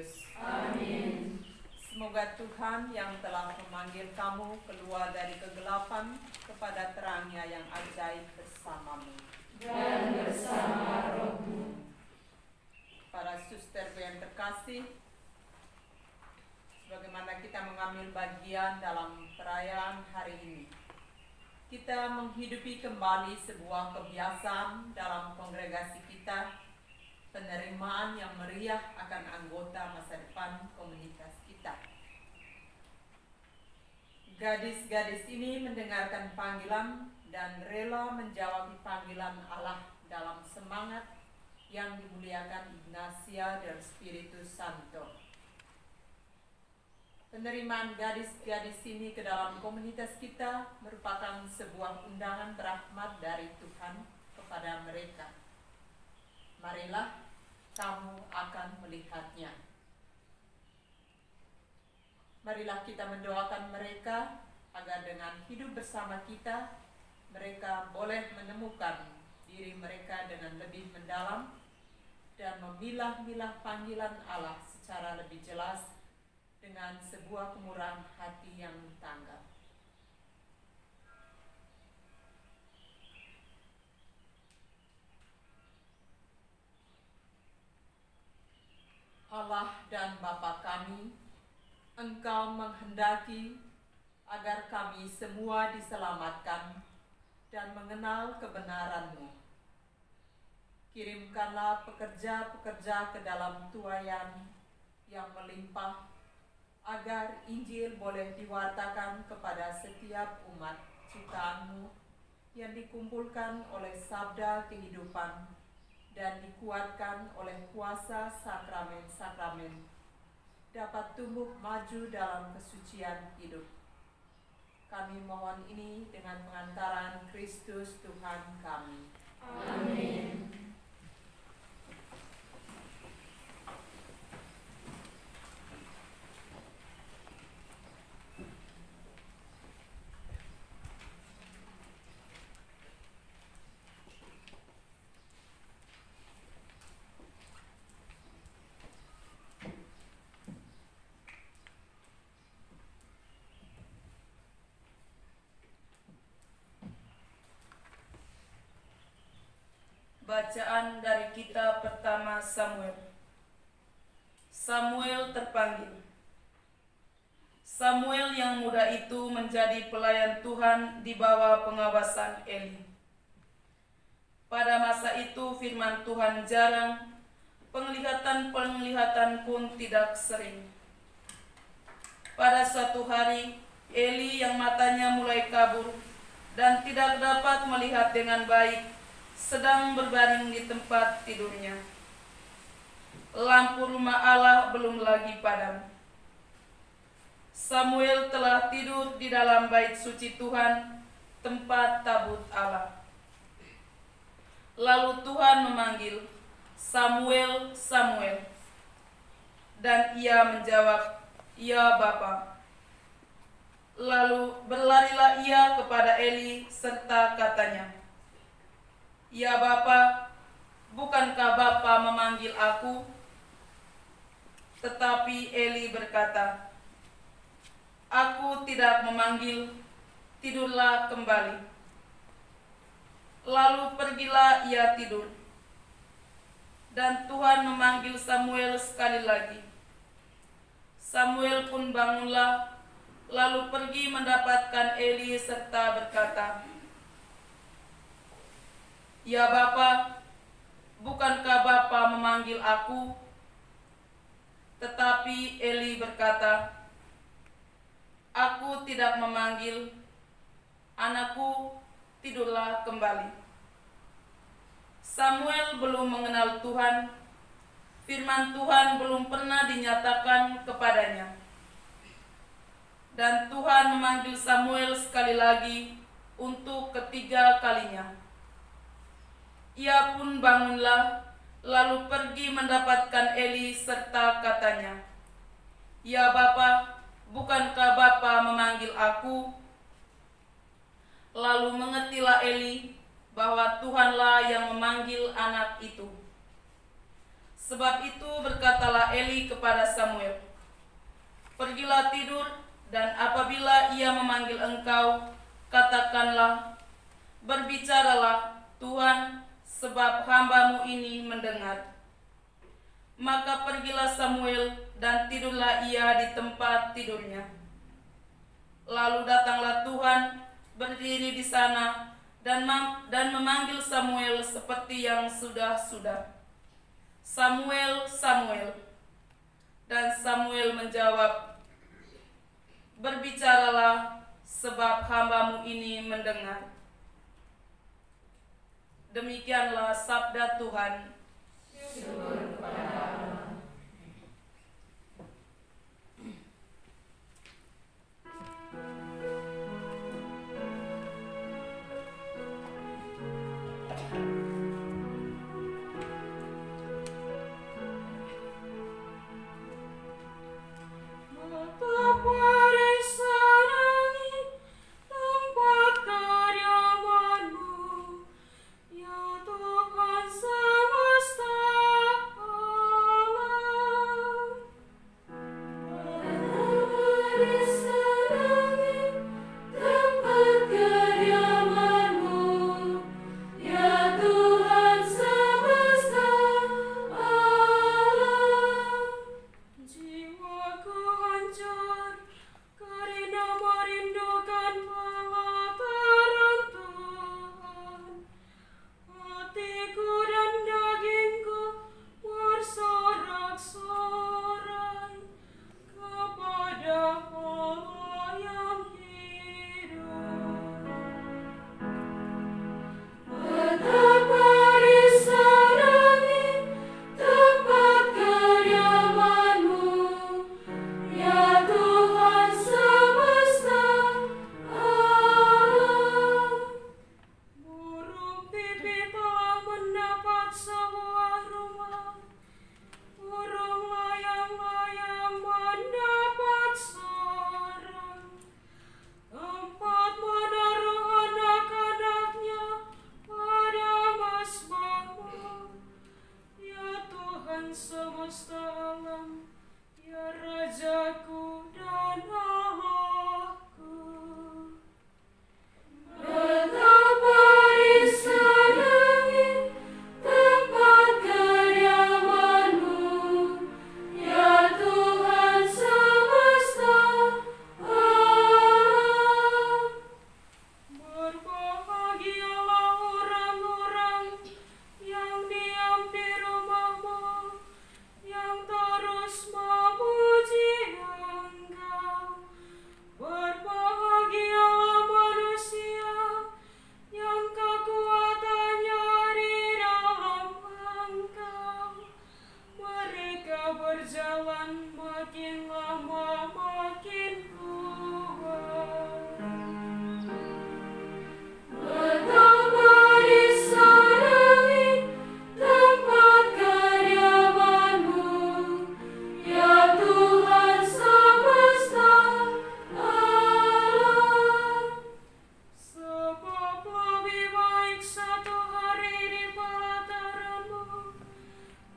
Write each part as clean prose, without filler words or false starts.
Kudus. Amin. Semoga Tuhan yang telah memanggil kamu keluar dari kegelapan kepada terangnya yang ajaib bersamamu. Dan bersama rohmu. Para suster yang terkasih, sebagaimana kita mengambil bagian dalam perayaan hari ini, kita menghidupi kembali sebuah kebiasaan dalam kongregasi kita, penerimaan yang meriah akan anggota masa depan komunitas kita. Gadis-gadis ini mendengarkan panggilan dan rela menjawab panggilan Allah dalam semangat yang dimuliakan Ignatia del Spiritu Santo. Penerimaan gadis-gadis ini ke dalam komunitas kita merupakan sebuah undangan berahmat dari Tuhan kepada mereka. Marilah kamu akan melihatnya. Marilah kita mendoakan mereka agar dengan hidup bersama kita, mereka boleh menemukan diri mereka dengan lebih mendalam dan memilah-milah panggilan Allah secara lebih jelas dengan sebuah kemurahan hati yang tanggap. Allah dan Bapa kami, Engkau menghendaki agar kami semua diselamatkan dan mengenal kebenaran-Mu. Kirimkanlah pekerja-pekerja ke dalam tuaian yang melimpah, agar Injil boleh diwartakan kepada setiap umat ciptaan-Mu yang dikumpulkan oleh sabda kehidupan dan dikuatkan oleh kuasa sakramen-sakramen, dapat tumbuh maju dalam kesucian hidup. Kami mohon ini dengan pengantaran Kristus Tuhan kami. Amin. Bacaan dari kitab pertama Samuel. Samuel terpanggil. Samuel yang muda itu menjadi pelayan Tuhan di bawah pengawasan Eli. Pada masa itu firman Tuhan jarang, penglihatan pun tidak sering. Pada suatu hari, Eli yang matanya mulai kabur dan tidak dapat melihat dengan baik, sedang berbaring di tempat tidurnya. Lampu rumah Allah belum lagi padam. Samuel telah tidur di dalam bait suci Tuhan, tempat tabut Allah. Lalu Tuhan memanggil, "Samuel, Samuel." Dan ia menjawab, "Ya Bapa." Lalu berlarilah ia kepada Eli serta katanya, "Ya Bapa, bukankah Bapa memanggil aku?" Tetapi Eli berkata, "Aku tidak memanggil, tidurlah kembali." Lalu pergilah ia tidur. Dan Tuhan memanggil Samuel sekali lagi. Samuel pun bangunlah, lalu pergi mendapatkan Eli serta berkata, "Ya Bapa, bukankah Bapa memanggil aku?" Tetapi Eli berkata, "Aku tidak memanggil, anakku, tidurlah kembali." Samuel belum mengenal Tuhan, firman Tuhan belum pernah dinyatakan kepadanya. Dan Tuhan memanggil Samuel sekali lagi untuk ketiga kalinya. Ia pun bangunlah, lalu pergi mendapatkan Eli serta katanya, "Ya Bapa, bukankah Bapa memanggil aku?" Lalu mengertilah Eli bahwa Tuhanlah yang memanggil anak itu. Sebab itu berkatalah Eli kepada Samuel, "Pergilah tidur, dan apabila ia memanggil engkau, katakanlah, berbicaralah Tuhan, sebab hamba-Mu ini mendengar." Maka pergilah Samuel, dan tidurlah ia di tempat tidurnya. Lalu datanglah Tuhan, berdiri di sana, dan memanggil Samuel seperti yang sudah-sudah, "Samuel, Samuel." Dan Samuel menjawab, "Berbicaralah, sebab hamba-Mu ini mendengar." Demikianlah sabda Tuhan. Syukur kepada Allah.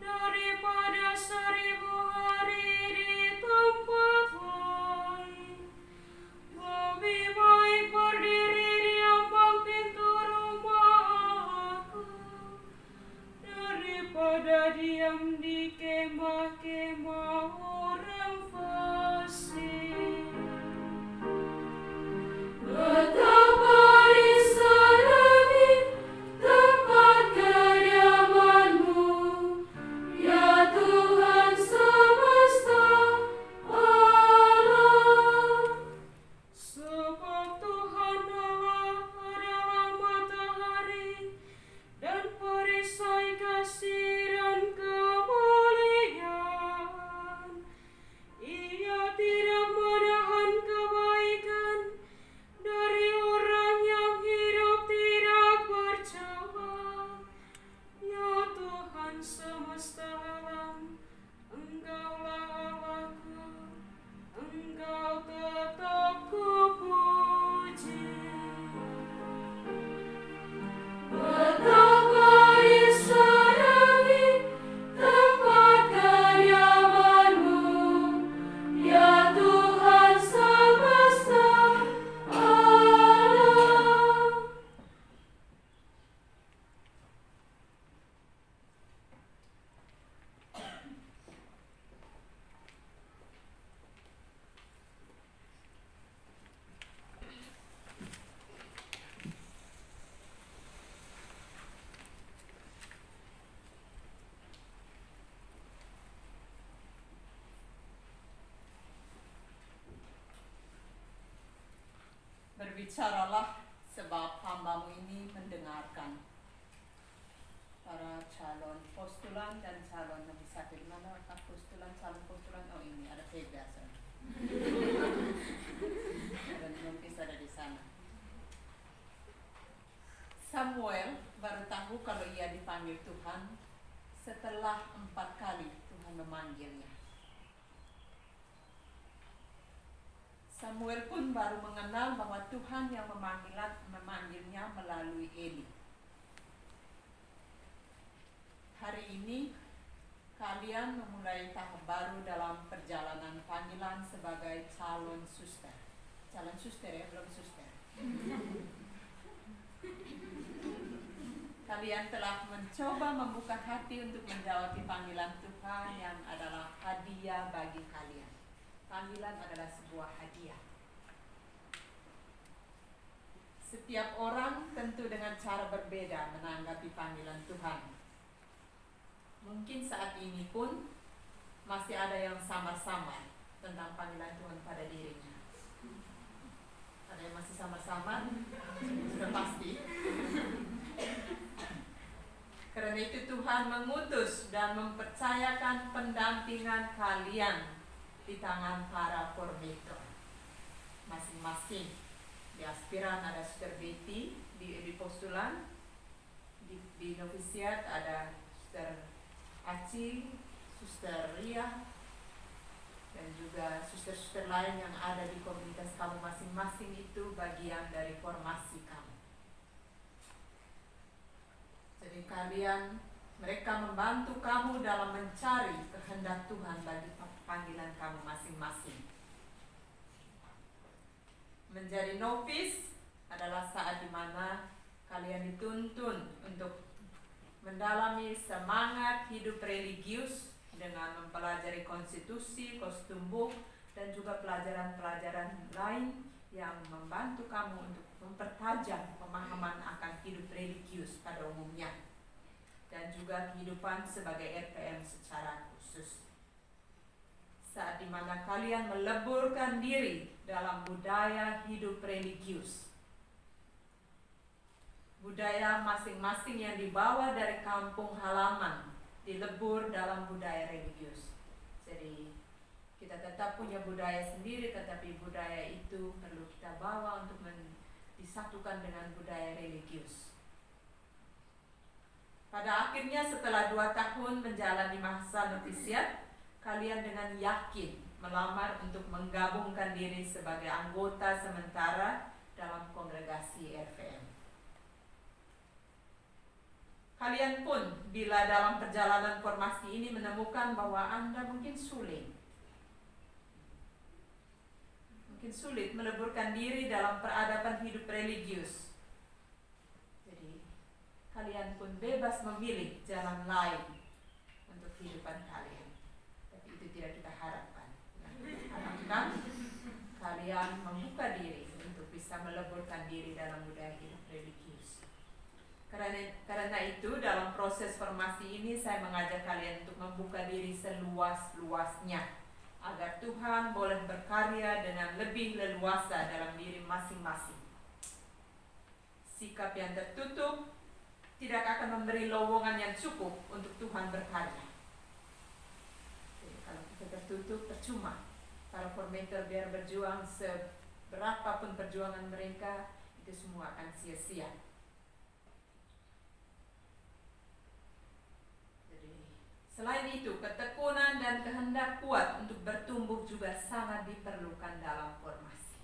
Daripada 1000 hari berbicaralah sebab hamba-Mu ini mendengarkan. Para calon postulan dan calon lebih satu di mana postulan, calon postulan, oh ini ada Pegas. Dan Nopis ada di sana. Samuel baru tahu kalau ia dipanggil Tuhan setelah 4 kali Tuhan memanggilnya. Samuel pun baru mengenal bahwa Tuhan yang memanggilnya melalui Eli. Hari ini kalian memulai tahap baru dalam perjalanan panggilan sebagai calon suster. Calon suster ya, belum suster. Kalian telah mencoba membuka hati untuk menjawab panggilan Tuhan yang adalah hadiah bagi kalian. Panggilan adalah sebuah hadiah. Setiap orang tentu dengan cara berbeda menanggapi panggilan Tuhan. Mungkin saat ini pun masih ada yang samar-samar tentang panggilan Tuhan pada dirinya. Ada yang masih samar-samar? Sudah pasti. Karena itu Tuhan mengutus dan mempercayakan pendampingan kalian di tangan para formator masing-masing. Di aspiran ada Suster Betty, di postulan, di novisiat ada Suster Aci, Suster Ria, dan juga suster-suster lain yang ada di komunitas kamu masing-masing itu bagian dari formasi kamu. Jadi mereka membantu kamu dalam mencari kehendak Tuhan bagi panggilan kamu masing-masing. Menjadi novis adalah saat di mana kalian dituntun untuk mendalami semangat hidup religius dengan mempelajari konstitusi, kostum book, dan juga pelajaran-pelajaran lain yang membantu kamu untuk mempertajam pemahaman akan hidup religius pada umumnya dan juga kehidupan sebagai RPM secara khusus. Saat dimana kalian meleburkan diri dalam budaya hidup religius, budaya masing-masing yang dibawa dari kampung halaman dilebur dalam budaya religius. Jadi kita tetap punya budaya sendiri, tetapi budaya itu perlu kita bawa untuk disatukan dengan budaya religius. Pada akhirnya setelah 2 tahun menjalani masa novisiat, kalian dengan yakin melamar untuk menggabungkan diri sebagai anggota sementara dalam kongregasi RPM. Kalian pun bila dalam perjalanan formasi ini menemukan bahwa Anda mungkin sulit meleburkan diri dalam peradaban hidup religius. Jadi kalian pun bebas memilih jalan lain untuk kehidupan kalian. Tapi itu tidak kita harapkan. Kita harapkan kalian membuka diri untuk bisa meleburkan diri dalam budaya hidup religius. Karena itu dalam proses formasi ini saya mengajak kalian untuk membuka diri seluas-luasnya agar Tuhan boleh berkarya dengan lebih leluasa dalam diri masing-masing. Sikap yang tertutup tidak akan memberi lowongan yang cukup untuk Tuhan berkarya. Jadi kalau kita tertutup percuma. Kalau formator biar berjuang seberapapun perjuangan mereka, itu semua akan sia-sia. Selain itu, ketekunan dan kehendak kuat untuk bertumbuh juga sangat diperlukan dalam formasi.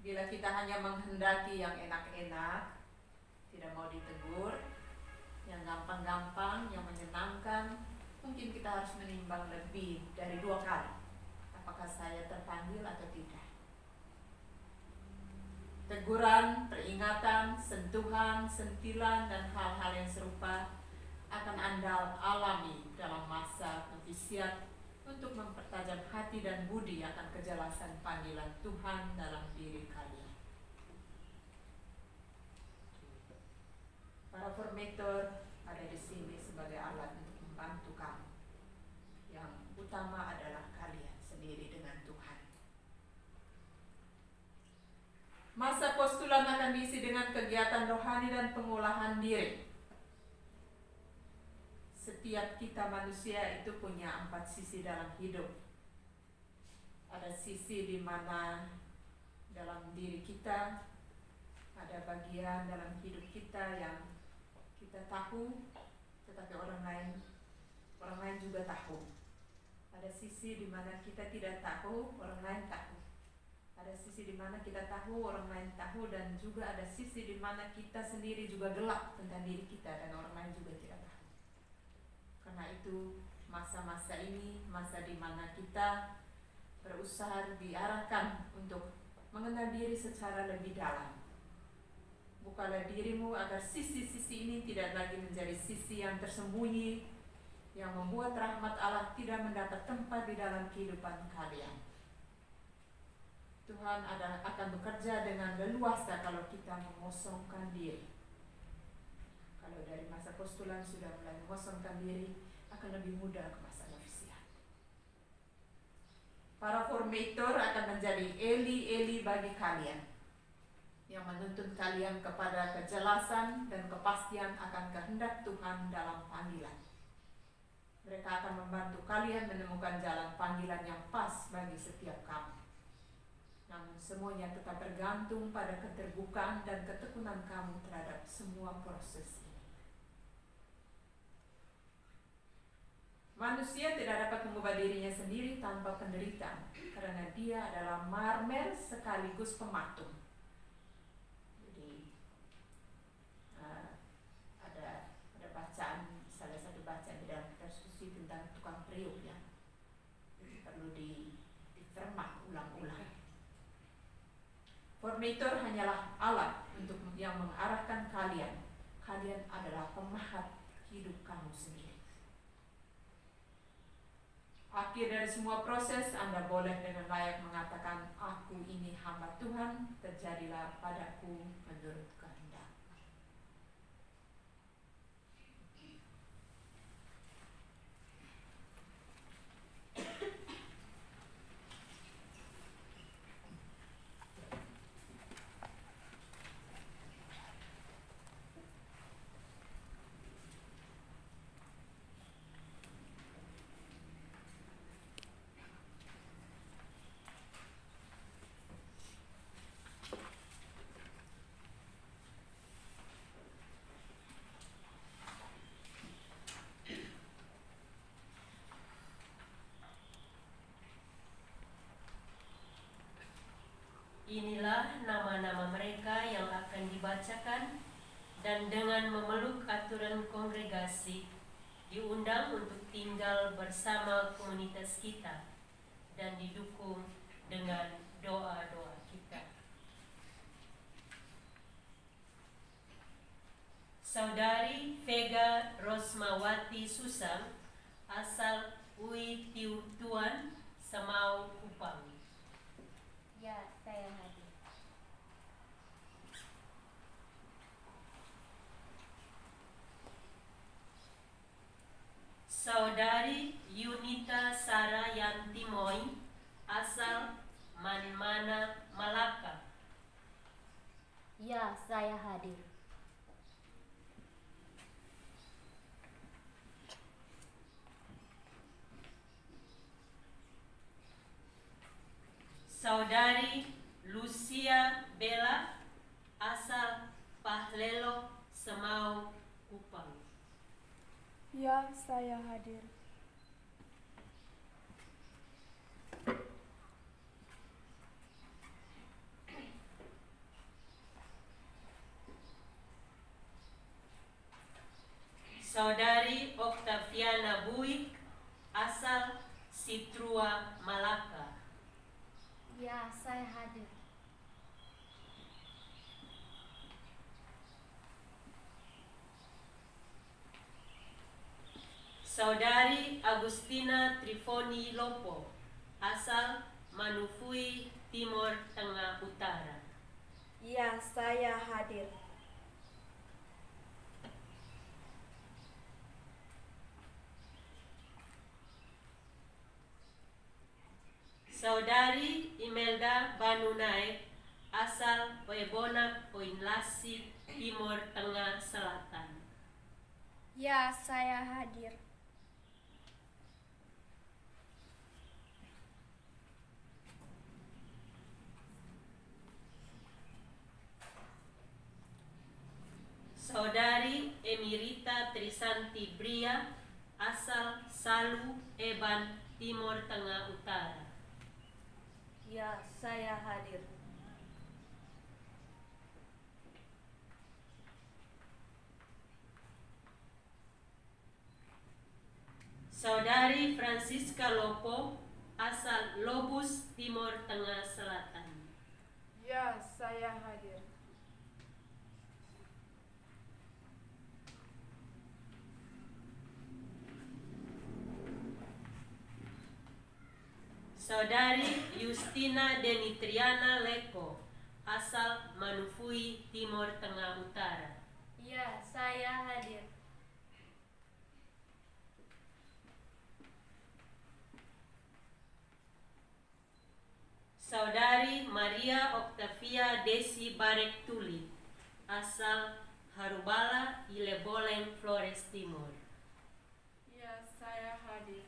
Bila kita hanya menghendaki yang enak-enak, tidak mau ditegur, yang gampang-gampang, yang menyenangkan, mungkin kita harus menimbang lebih dari 2 kali. Apakah saya terpanggil atau tidak? Teguran, peringatan, sentuhan, sentilan, dan hal-hal yang serupa akan Anda alami dalam masa novisiat untuk mempertajam hati dan budi akan kejelasan panggilan Tuhan dalam diri kalian. Para formator ada di sini sebagai alat untuk membantu kamu. Yang utama adalah kalian sendiri dengan Tuhan. kegiatan rohani dan pengolahan diri. Setiap kita manusia itu punya 4 sisi dalam hidup. Ada sisi di mana dalam diri kita, ada bagian dalam hidup kita yang kita tahu, tetapi orang lain juga tahu. Ada sisi di mana kita tidak tahu, orang lain tahu. Ada sisi di mana kita tahu, orang lain tahu, dan juga ada sisi di mana kita sendiri juga gelap tentang diri kita dan orang lain juga tidak tahu. Karena itu masa-masa ini masa di mana kita berusaha diarahkan untuk mengenal diri secara lebih dalam. Bukalah dirimu agar sisi-sisi ini tidak lagi menjadi sisi yang tersembunyi, yang membuat rahmat Allah tidak mendapat tempat di dalam kehidupan kalian. Tuhan akan bekerja dengan leluasa kalau kita mengosongkan diri. Kalau dari masa postulan sudah mulai mengosongkan diri, akan lebih mudah ke masa novisiat. Para formator akan menjadi Eli-Eli bagi kalian, yang menuntun kalian kepada kejelasan dan kepastian akan kehendak Tuhan dalam panggilan. Mereka akan membantu kalian menemukan jalan panggilan yang pas bagi setiap kamu. Namun semuanya tetap bergantung pada keterbukaan dan ketekunan kamu terhadap semua proses ini. Manusia tidak dapat mengubah dirinya sendiri tanpa penderitaan, karena dia adalah marmer sekaligus pematung. Jadi ada bacaan, salah satu bacaan di dalam kitab suci tentang tukang periuk yang perlu ditermak ulang-ulang. Formator hanyalah alat untuk yang mengarahkan kalian. Kalian adalah pemahat hidup kamu sendiri. Akhir dari semua proses, Anda boleh dengan layak mengatakan, aku ini hamba Tuhan, terjadilah padaku menurut kehendak. Inilah nama-nama mereka yang akan dibacakan, dan dengan memeluk aturan kongregasi, diundang untuk tinggal bersama komunitas kita dan didukung dengan doa-doa kita. Saudari Vega Rosmawati Susang, asal UI Tuan, Semau, Kupang. Ya, saya hadir. Saudari Yunita Sara Yantimoy, asal Manmana, Malaka. Ya, saya hadir. Saudari Lucia Bella, asal Pahlelo, Semau, Kupang. Ya, saya hadir. Saudari Oktaviana Buik, asal Sitrua, Malaka. Ya, saya hadir. Saudari Agustina Trifoni Lopo, asal Manufui, Timur Tengah Utara. Ya, saya hadir. Saudari Imelda Banunai, asal Oebonak Oinlasi, Timur Tengah Selatan. Ya, saya hadir. Saudari Emirita Trisanti Bria, asal Salu, Eban, Timur Tengah Utara. Ya, saya hadir. Saudari Francisca Lopo, asal Lobus, Timur Tengah Selatan. Ya, saya hadir. Saudari Justina Denitriana Leko, asal Manufui, Timur Tengah Utara. Ya, saya hadir. Saudari Maria Octavia Desi Barek Tuli, asal Harubala, Ileboleng, Flores Timur. Ya, saya hadir.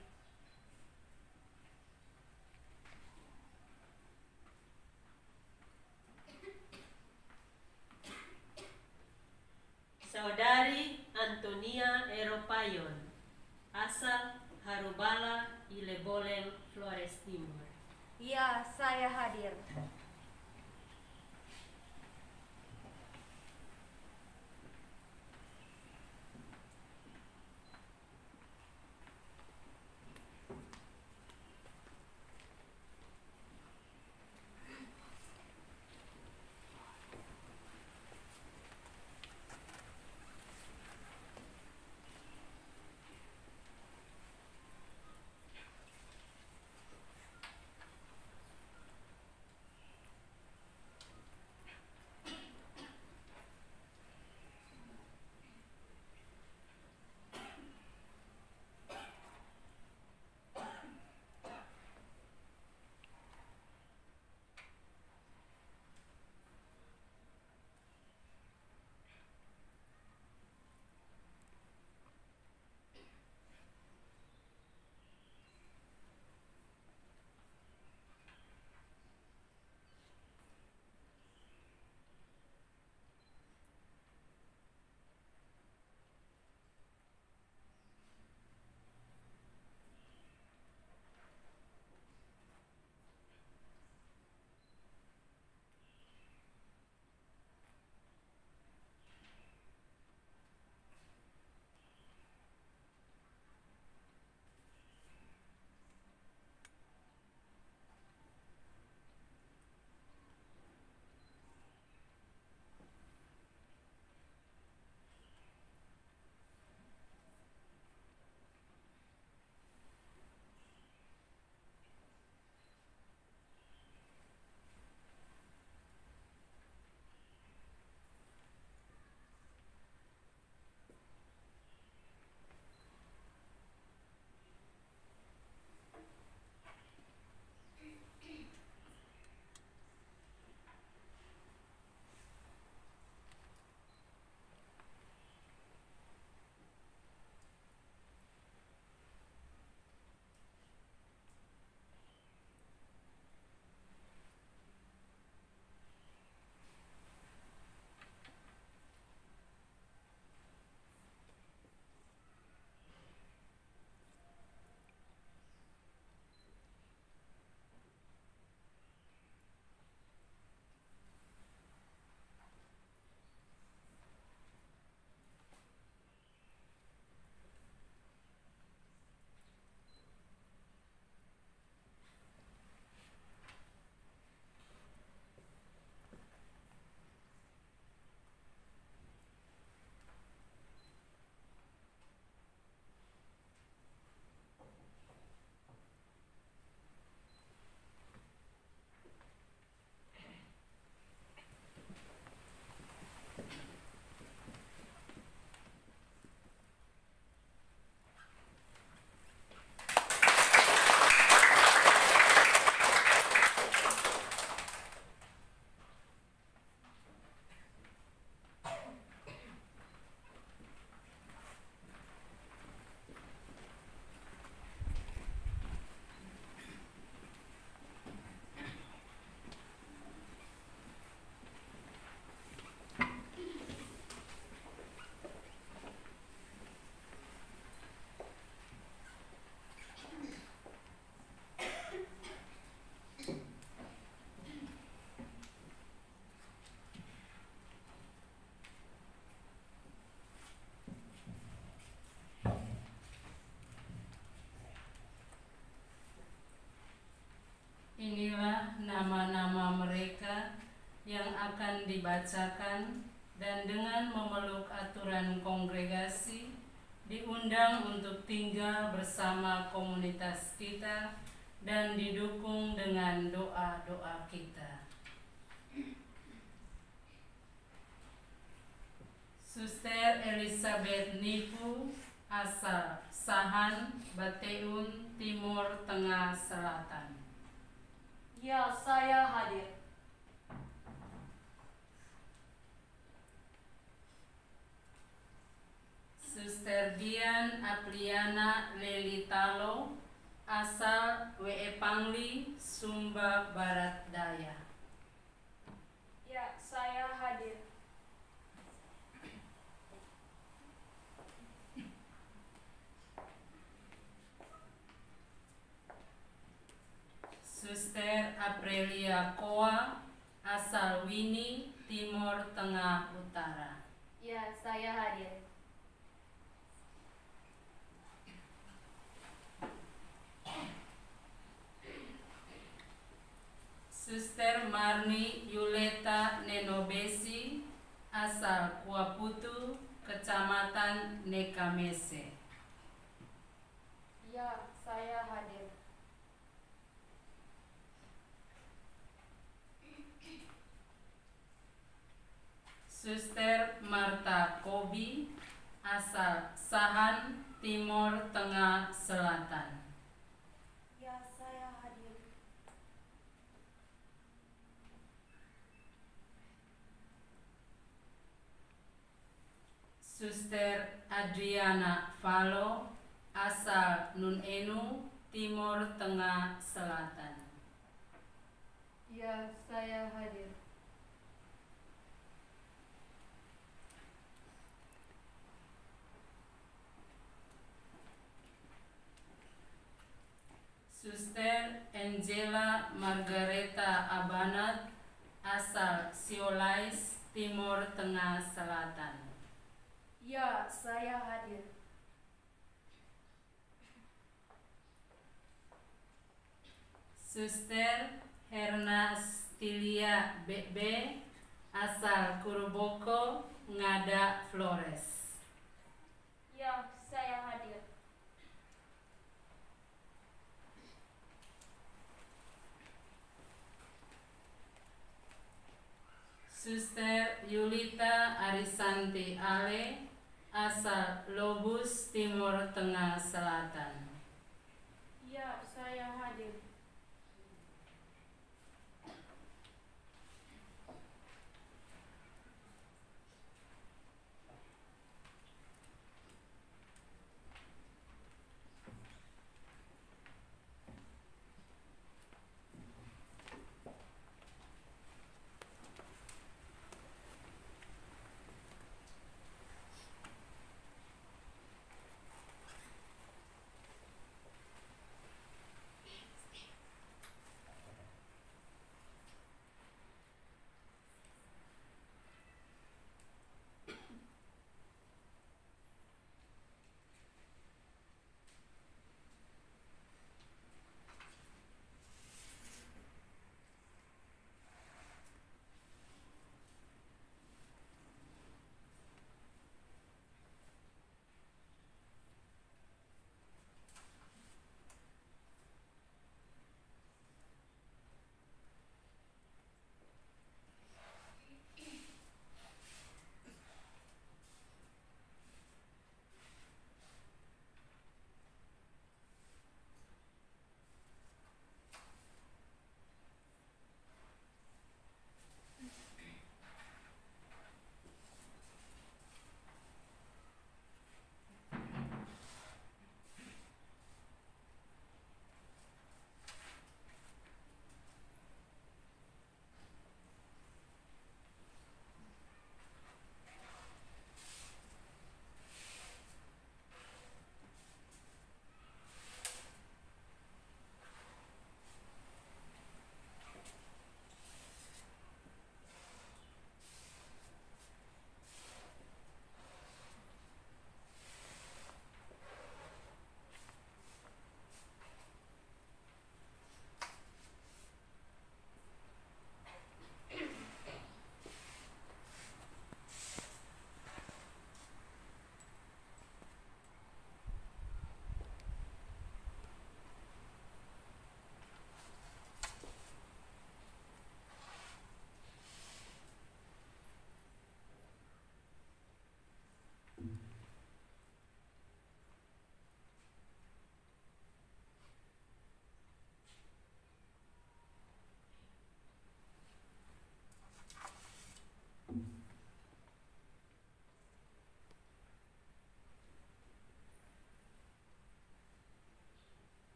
Saudari Antonia Eropayon, asal Harubala, Ileboleng, Flores Timur. Ya, saya hadir. akan dibacakan dan dengan memeluk aturan kongregasi diundang untuk tinggal bersama komunitas kita dan didukung dengan doa-doa kita. Suster Elizabeth Nipu, asal Sahan, Bateun, Timur Tengah Selatan. Ya, saya hadir. Suster Dian Apriana Lelitalo, asal W.E. Pangli, Sumba Barat Daya. Ya, saya hadir. Suster Aprilia Koa, asal Wini, Timur Tengah Utara. Ya, saya hadir. Suster Marni Yuleta Nenobesi, asal Kuaputu, Kecamatan Nekamese. Ya, saya hadir. Suster Marta Kobi, asal Sahan, Timur Tengah Selatan. Ya, saya hadir. Suster Adriana Falo, asal Nunenu, Timur Tengah Selatan. Ya, saya hadir. Suster Angela Margareta Abanat, asal Siolais, Timur Tengah Selatan. Ya, saya hadir. Suster Herna Stilia BB, asal Kuruboko, Ngada, Flores. Ya, saya hadir. Suster Yulita Arisanti Ale, asal Lobus, Timur Tengah Selatan. Ya, saya hadir.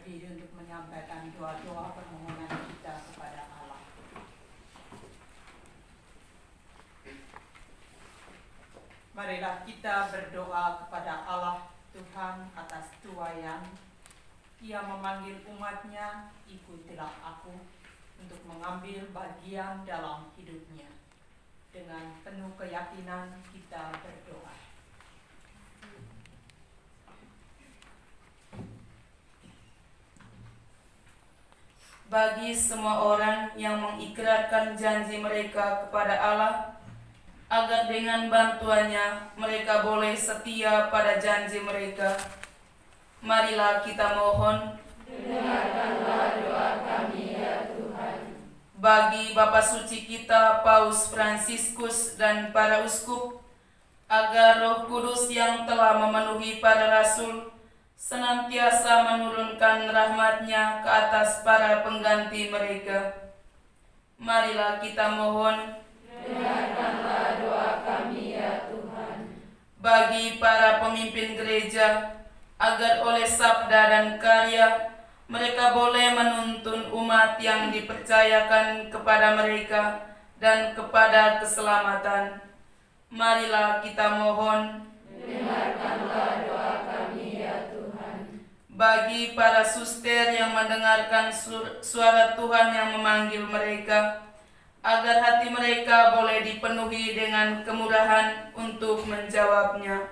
berdiri untuk menyampaikan doa-doa permohonan kita kepada Allah. Marilah kita berdoa kepada Allah Tuhan atas tuayan. Ia memanggil umatnya, ikutilah aku, untuk mengambil bagian dalam hidupnya. Dengan penuh keyakinan kita berdoa. Bagi semua orang yang mengikrarkan janji mereka kepada Allah, agar dengan bantuannya mereka boleh setia pada janji mereka, marilah kita mohon. Dengarkanlah doa kami ya Tuhan. Bagi Bapa Suci kita Paus Fransiskus dan para uskup, agar Roh Kudus yang telah memenuhi para rasul senantiasa menurunkan rahmat-Nya ke atas para pengganti mereka. Marilah kita mohon. Dengarkanlah doa kami ya Tuhan. Bagi para pemimpin gereja, agar oleh sabda dan karya mereka boleh menuntun umat yang dipercayakan kepada mereka dan kepada keselamatan. Marilah kita mohon. Dengarkanlah doa kami ya Tuhan. Bagi para suster yang mendengarkan suara Tuhan yang memanggil mereka, agar hati mereka boleh dipenuhi dengan kemurahan untuk menjawabnya.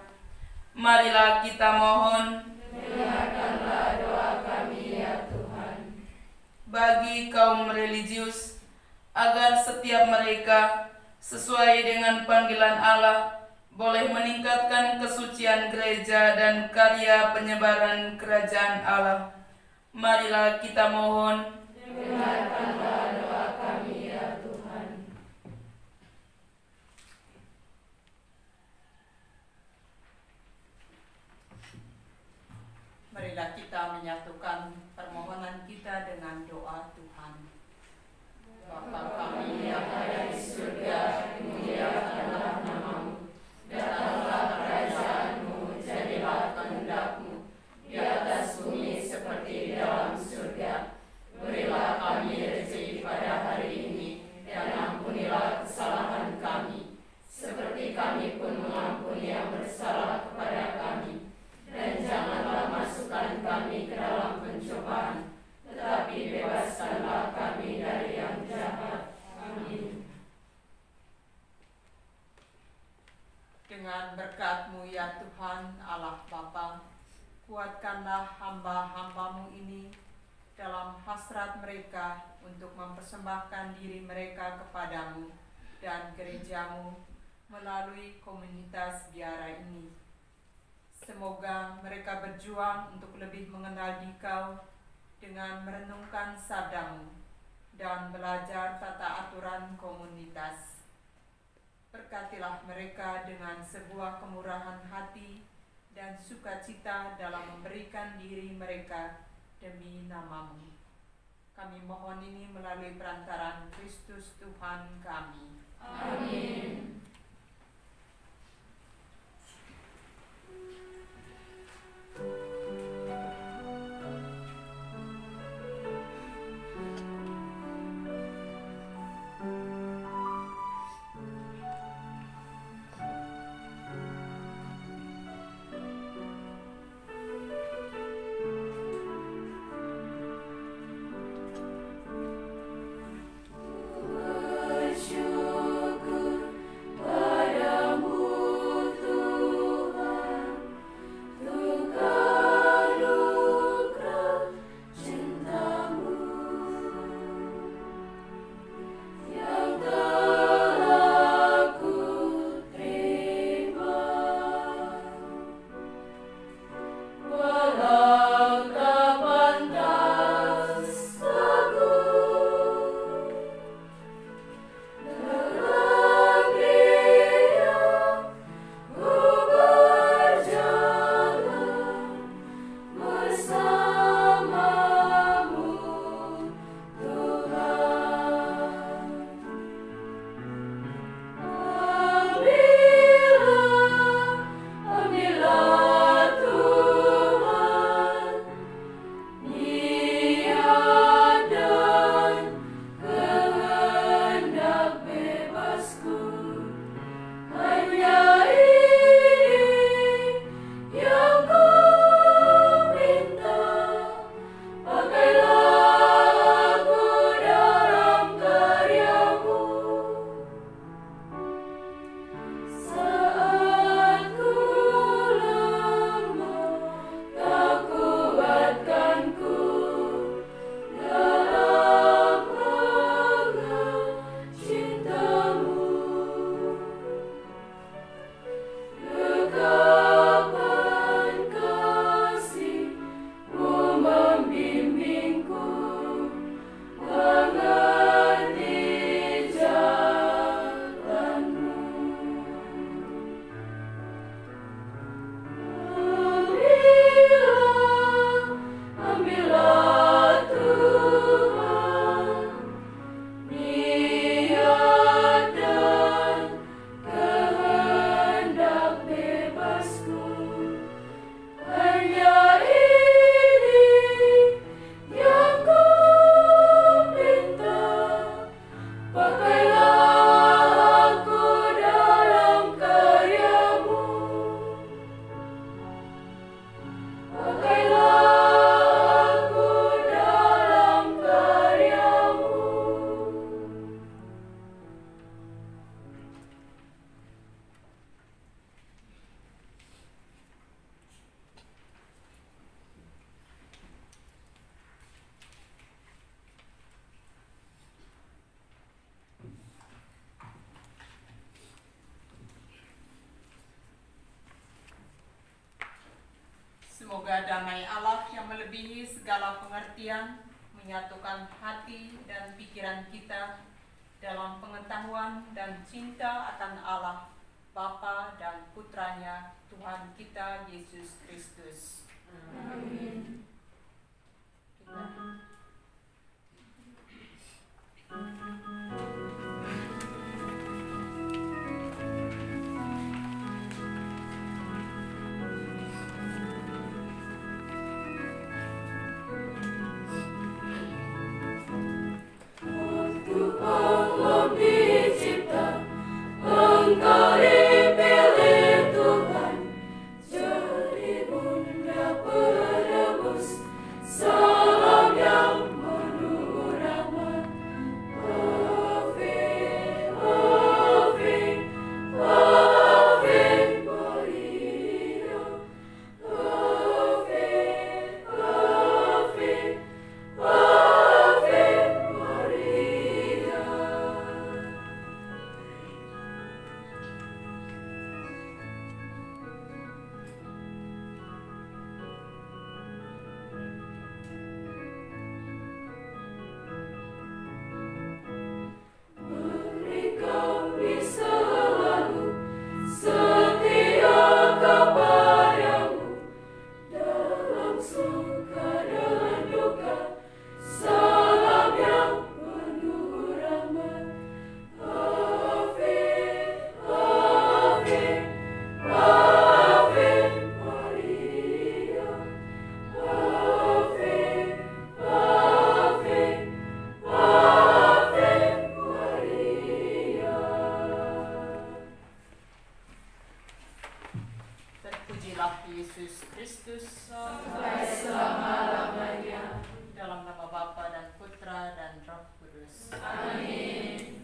Marilah kita mohon. Dengarkanlah doa kami ya Tuhan. Bagi kaum religius, agar setiap mereka sesuai dengan panggilan Allah boleh meningkatkan kesucian gereja dan karya penyebaran kerajaan Allah. Marilah kita mohon. Dengarkanlah doa kami ya Tuhan. Marilah kita menyatukan permohonan kita dengan doa Tuhan. Bapa kami yang ada di surga, dimuliakanlah nama-Mu. Datanglah kerajaan-Mu, jadilah kehendak-Mu, di atas bumi seperti di dalam surga. Berilah kami rezeki pada hari ini, dan ampunilah kesalahan kami, seperti kami pun mengampuni yang bersalah kepada kami. Dan janganlah masukkan kami ke dalam pencobaan, tetapi bebaskanlah kami dari yang jahat. Amin. Dengan berkat-Mu ya Tuhan Allah Bapa, kuatkanlah hamba-hamba-Mu ini dalam hasrat mereka untuk mempersembahkan diri mereka kepada-Mu dan gereja-Mu melalui komunitas biara ini. Semoga mereka berjuang untuk lebih mengenal Dikau dengan merenungkan sabda-Mu dan belajar tata aturan komunitas. Berkatilah mereka dengan sebuah kemurahan hati dan sukacita dalam memberikan diri mereka demi nama-Mu. Kami mohon ini melalui perantaraan Kristus Tuhan kami. Amin. Bersyukur Semoga damai Allah yang melebihi segala pengertian menyatukan hati dan pikiran kita dalam pengetahuan dan cinta akan Allah, Bapa dan Putranya, Tuhan kita Yesus Kristus. Amin. Engkau dipilih Tuhan, jadi bunda penebus, salam yang penuh rahmat. Ave, Ave, Ave Maria. Ave, Ave, Ave Maria. Beri kami selalu setia kepadamu, dalam suka dan duka, salam yang penuh rahmat. Ave, Ave, Ave Maria. Ave, Ave, Ave Maria. Terpujilah Yesus Kristus Sampai selama-lamanya. dalam nama Bapa dan Putra dan Roh Kudus. Amin.